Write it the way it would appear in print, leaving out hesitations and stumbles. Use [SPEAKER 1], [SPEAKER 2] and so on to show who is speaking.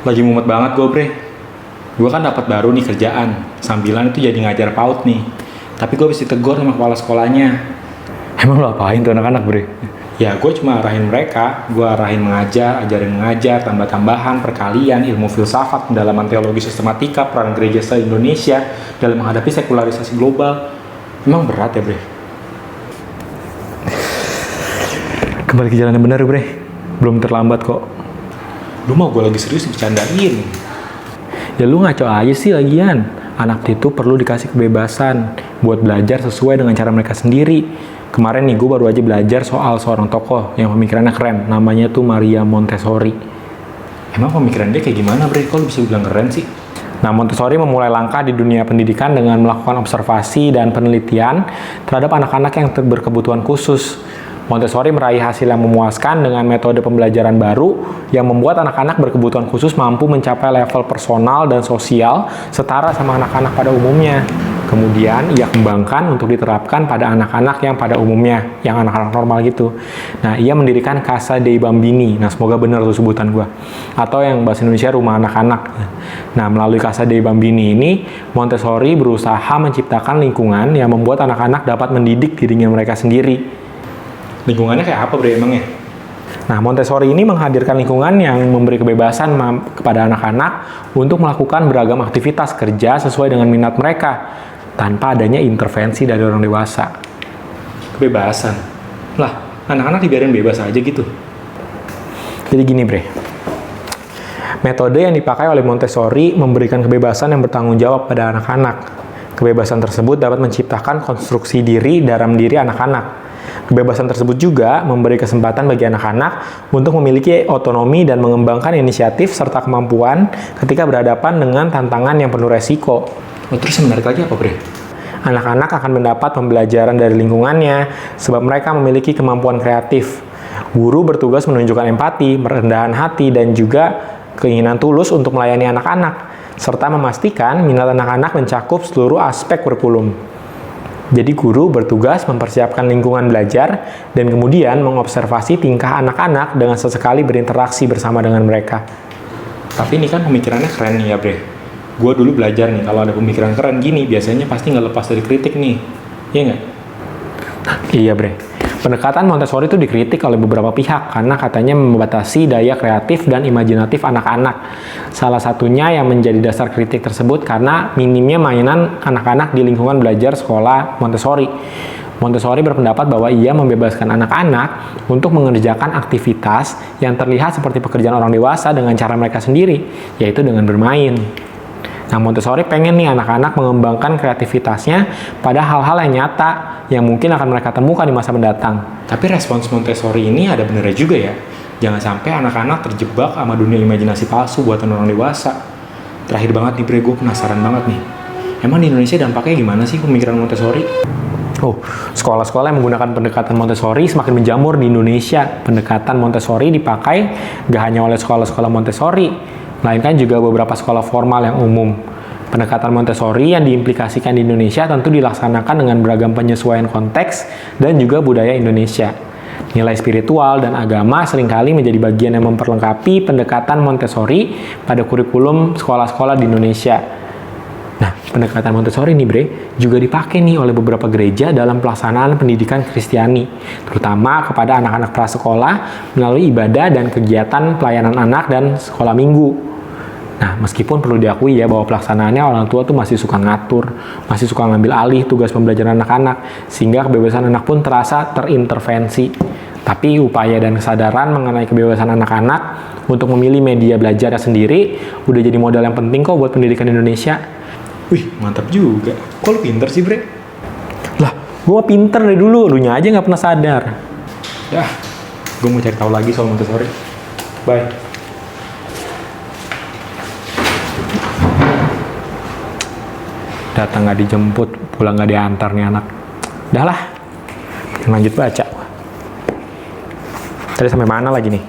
[SPEAKER 1] Lagi mumet banget gue, Bre. Gue kan dapat baru nih kerjaan. Sambilan itu jadi ngajar PAUD nih. Tapi gue bisa ditegur sama kepala sekolahnya.
[SPEAKER 2] Emang lo apain tuh anak-anak, Bre?
[SPEAKER 1] Ya gue cuma arahin mereka. Gue arahin mengajar, ajarin mengajar, tambah-tambahan, perkalian, ilmu filsafat, pendalaman teologi sistematika, peran gereja se-Indonesia dalam menghadapi sekularisasi global. Emang berat ya, Bre?
[SPEAKER 2] Kembali ke jalan yang benar, Bre. Belum terlambat kok.
[SPEAKER 1] Lu mau gue lagi serius bercandain.
[SPEAKER 2] Ya lu ngaco aja sih lagian. Anak itu perlu dikasih kebebasan buat belajar sesuai dengan cara mereka sendiri. Kemarin nih gue baru aja belajar soal seorang tokoh yang pemikirannya keren. Namanya tuh Maria Montessori.
[SPEAKER 1] Emang pemikiran dia kayak gimana, Bre? Kok lu bisa bilang keren sih?
[SPEAKER 2] Nah, Montessori memulai langkah di dunia pendidikan dengan melakukan observasi dan penelitian terhadap anak-anak yang berkebutuhan khusus. Montessori meraih hasil yang memuaskan dengan metode pembelajaran baru yang membuat anak-anak berkebutuhan khusus mampu mencapai level personal dan sosial setara sama anak-anak pada umumnya. Kemudian ia kembangkan untuk diterapkan pada anak-anak yang pada umumnya, yang anak-anak normal gitu. Nah, ia mendirikan Casa dei Bambini. Nah, semoga benar tuh sebutan gue. Atau yang bahasa Indonesia rumah anak-anak. Nah, melalui Casa dei Bambini ini, Montessori berusaha menciptakan lingkungan yang membuat anak-anak dapat mendidik dirinya mereka sendiri.
[SPEAKER 1] Lingkungannya kayak apa, Bre, emangnya?
[SPEAKER 2] Nah, Montessori ini menghadirkan lingkungan yang memberi kebebasan kepada anak-anak untuk melakukan beragam aktivitas kerja sesuai dengan minat mereka, tanpa adanya intervensi dari orang dewasa.
[SPEAKER 1] Kebebasan? Lah, anak-anak dibiarin bebas aja gitu?
[SPEAKER 2] Jadi gini, Bre. Metode yang dipakai oleh Montessori memberikan kebebasan yang bertanggung jawab pada anak-anak. Kebebasan tersebut dapat menciptakan konstruksi diri dalam diri anak-anak. Kebebasan tersebut juga memberi kesempatan bagi anak-anak untuk memiliki otonomi dan mengembangkan inisiatif serta kemampuan ketika berhadapan dengan tantangan yang penuh resiko.
[SPEAKER 1] Oh, terus yang menarik lagi apa, Bre?
[SPEAKER 2] Anak-anak akan mendapat pembelajaran dari lingkungannya sebab mereka memiliki kemampuan kreatif. Guru bertugas menunjukkan empati, merendahan hati, dan juga keinginan tulus untuk melayani anak-anak, serta memastikan minat anak-anak mencakup seluruh aspek kurikulum. Jadi guru bertugas mempersiapkan lingkungan belajar dan kemudian mengobservasi tingkah anak-anak dengan sesekali berinteraksi bersama dengan mereka.
[SPEAKER 1] Tapi ini kan pemikirannya keren nih ya, Bre. Gue dulu belajar nih, kalau ada pemikiran keren gini, biasanya pasti nggak lepas dari kritik nih. Iya nggak?
[SPEAKER 2] Iya, Bre. Pendekatan Montessori itu dikritik oleh beberapa pihak karena katanya membatasi daya kreatif dan imajinatif anak-anak. Salah satunya yang menjadi dasar kritik tersebut karena minimnya mainan anak-anak di lingkungan belajar sekolah Montessori. Montessori berpendapat bahwa ia membebaskan anak-anak untuk mengerjakan aktivitas yang terlihat seperti pekerjaan orang dewasa dengan cara mereka sendiri, yaitu dengan bermain. Nah, Montessori pengen nih anak-anak mengembangkan kreativitasnya pada hal-hal yang nyata yang mungkin akan mereka temukan di masa mendatang.
[SPEAKER 1] Tapi respons Montessori ini ada benernya juga ya. Jangan sampai anak-anak terjebak sama dunia imajinasi palsu buatan orang dewasa. Terakhir banget nih, Bre, gue penasaran banget nih. Emang di Indonesia dampaknya gimana sih pemikiran Montessori?
[SPEAKER 2] Oh, sekolah-sekolah yang menggunakan pendekatan Montessori semakin menjamur di Indonesia. Pendekatan Montessori dipakai gak hanya oleh sekolah-sekolah Montessori, melainkan juga beberapa sekolah formal yang umum. Pendekatan Montessori yang diimplikasikan di Indonesia tentu dilaksanakan dengan beragam penyesuaian konteks dan juga budaya Indonesia. Nilai spiritual dan agama seringkali menjadi bagian yang memperlengkapi pendekatan Montessori pada kurikulum sekolah-sekolah di Indonesia. Nah, pendekatan Montessori nih, Bre, juga dipakai nih oleh beberapa gereja dalam pelaksanaan pendidikan Kristiani, terutama kepada anak-anak prasekolah melalui ibadah dan kegiatan pelayanan anak dan sekolah minggu. Nah, meskipun perlu diakui ya bahwa pelaksanaannya orang tua tuh masih suka ngatur, masih suka ngambil alih tugas pembelajaran anak-anak, sehingga kebebasan anak pun terasa terintervensi. Tapi upaya dan kesadaran mengenai kebebasan anak-anak untuk memilih media belajarnya sendiri udah jadi modal yang penting kok buat pendidikan Indonesia.
[SPEAKER 1] Wih, mantap juga. Kok lu pinter sih, Bre?
[SPEAKER 2] Lah, gue mah pinter dari dulu, lunya aja nggak pernah sadar.
[SPEAKER 1] Dah, gue mau cari tahu lagi soal Montessori. Bye.
[SPEAKER 2] Datang nggak dijemput, pulang nggak diantar nih anak. Udah lah, lanjut baca. Tadi sampai mana lagi nih?